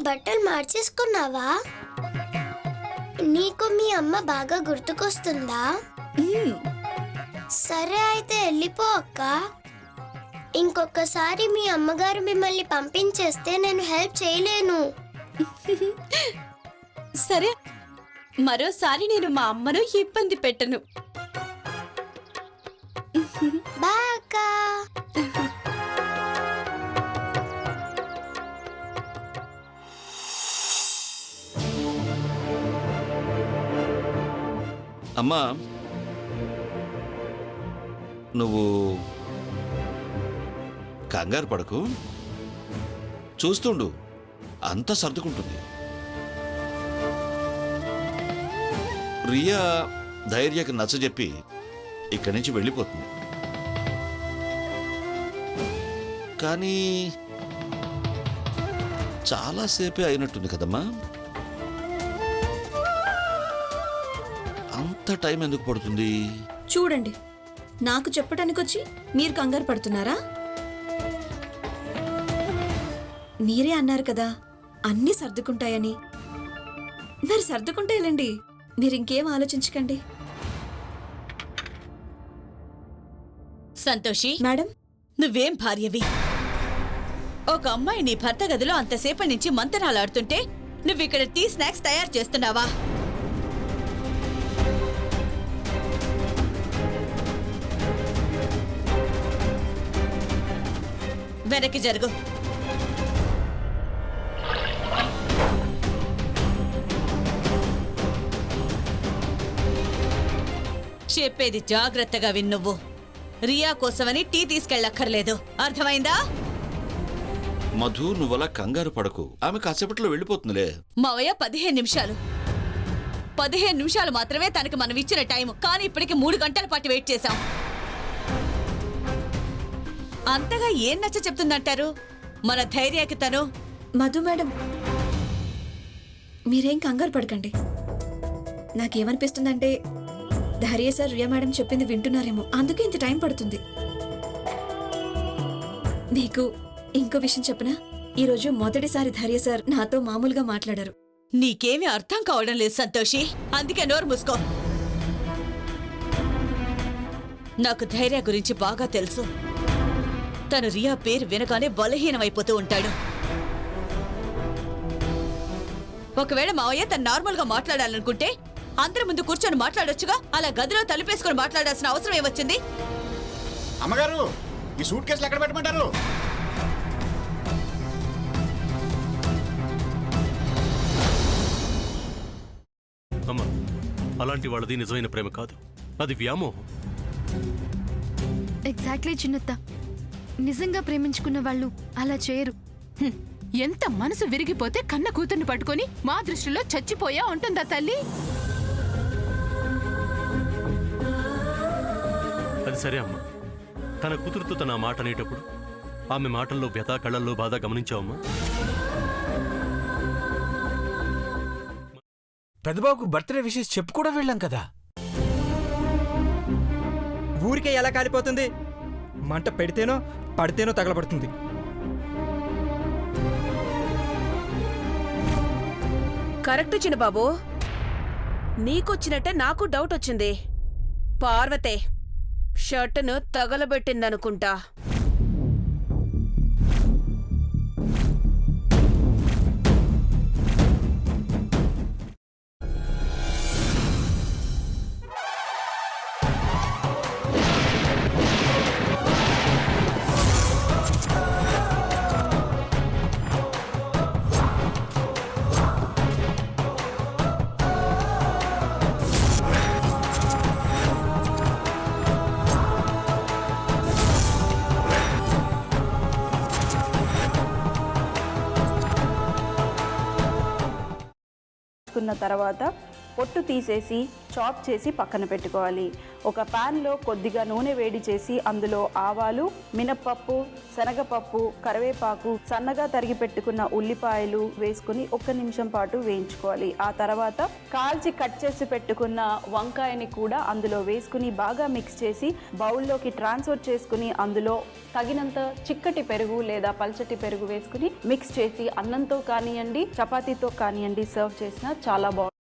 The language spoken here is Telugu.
బట్టలు మార్చేసుకున్నావా? నీకు మీ అమ్మ బాగా గుర్తుకొస్తుందా? సరే అయితే వెళ్ళిపో అక్క. ఇంకొకసారి మీ అమ్మగారు మిమ్మల్ని పంపించేస్తే నేను హెల్ప్ చేయలేను. సరే, మరోసారి నేను మా అమ్మను ఇబ్బంది పెట్టను. బాయ్ అక్క. అమ్మా, నువ్వు కంగారు పడకు, చూస్తుండు, అంతా సర్దుకుంటుంది. రియా ధైర్యకి నచ్చజెప్పి ఇక్కడి నుంచి వెళ్ళిపోతుంది. కానీ చాలాసేపే అయినట్టుంది కదమ్మా. అంత టైం ఎందుకు పడుతుంది? చూడండి, నాకు చెప్పడానికి వచ్చి మీరు కంగారు పడుతున్నారా? మీరే అన్నారు కదా అన్నీ సర్దుకుంటాయని. మరి సర్దుకుంటాయిలేండి, మీరింకేం ఆలోచించకండి. సంతోషి మేడం, నువ్వేం భార్యవి? ఒక అమ్మాయి నీ భర్త గదిలో అంతసేపటి నుంచి మంతనాలాడుతుంటే నువ్విక్కడ టీ స్నాక్స్ తయారు చేస్తున్నావా? వెనక్కి జరుగు. చెప్పేది జాగ్రత్తగా విన్నువ్వు. రియా కోసమని టీ తీసుకెళ్ళక్కర్లేదు, అర్థమైందా? మధు, నువ్వలా కంగారు పడకు, ఆమె కాసేపట్లో వెళ్ళిపోతుందిలే. మావయ్య 15 నిమిషాలు మాత్రమే తనకి మనం ఇచ్చిన టైం, కానీ ఇప్పటికి 3 గంటల పాటు వెయిట్ చేశాం. అంతగా ఏం నచ్చ చెప్తుందంటారు మన ధైర్యానికి తను? మధు మేడం, మీరేం కంగారు పడకండి. నాకేమనిపిస్తుందంటే ధైర్య సార్ రియా మేడం చెప్పింది వింటున్నారేమో, అందుకే ఇంత టైం పడుతుంది. మీకు ఇంకో విషయం చెప్పనా? ఈరోజు మొదటిసారి ధైర్య సార్ నాతో మామూలుగా మాట్లాడారు. నీకేమీ అర్థం కావడం లేదు సంతోషి, అందుకే నోరు మూసుకో. నాకు ధైర్య గురించి బాగా తెలుసు. తను రియా పేరు వినగానే బలహీనమైపోతూ ఉంటాడు. ఒకవేళ మావయ్య తను నార్మల్ గా మాట్లాడాలనుకుంటే అందరి ముందు కూర్చొని మాట్లాడొచ్చుగా, అలా గదిలో తలుపేసుకొని మాట్లాడాల్సిన అవసరం ఏమొచ్చింది? అమ్మగారు, ఈ సూట్ కేసులు ఎక్కడ పెట్టమంటారు? అమ్మ, అలాంటి వాళ్ళది నిజమైన ప్రేమ కాదు, అది వ్యామోహం. ఎగ్జాక్ట్లీ చిన్నత్త, నిజంగా ప్రేమించుకున్న వాళ్ళు అలా చేయరు. ఎంత మనసు విరిగిపోతే కన్న కూతుర్ని పట్టుకొని మా దృష్టిలో చచ్చిపోయా ఉంటుందా తల్లి? అది సరే అమ్మా, తన కూతురుతో తన ఆ మాట అనేటప్పుడు ఆమె మాటల్లో వ్యథ, కళ్ళల్లో బాధ గమనించావమ్మా? పెద్దబాబుకు బర్త్డే విషెస్ చెప్పు కూడా వెళ్ళాం కదా. ఊరికే ఎలా కాలిపోతుంది? మంట పెడితేనో పడితేనో తగలబడుతుంది. కరెక్ట్ చిన్నబాబు, నీకొచ్చినట్టే నాకు డౌట్ వచ్చింది. పార్వతే షర్టును తగలబెట్టిందనుకుంటా. తర్వాత పొట్టు తీసేసి చాప్ చేసి పక్కన పెట్టుకోవాలి. ఒక ప్యాన్లో కొద్దిగా నూనె వేడి చేసి అందులో ఆవాలు, మినప్పప్పు, శనగపప్పు, కరివేపాకు, సన్నగా తరిగి పెట్టుకున్న ఉల్లిపాయలు వేసుకుని 1 నిమిషం పాటు వేయించుకోవాలి. ఆ తర్వాత కాల్చి కట్ చేసి పెట్టుకున్న వంకాయని కూడా అందులో వేసుకుని బాగా మిక్స్ చేసి బౌల్లోకి ట్రాన్స్ఫర్ చేసుకుని అందులో తగినంత చిక్కటి పెరుగు లేదా పల్చటి పెరుగు వేసుకుని మిక్స్ చేసి అన్నంతో కానివ్వండి, చపాతీతో కానివ్వండి సర్వ్ చేసినా చాలా బాగుంటుంది.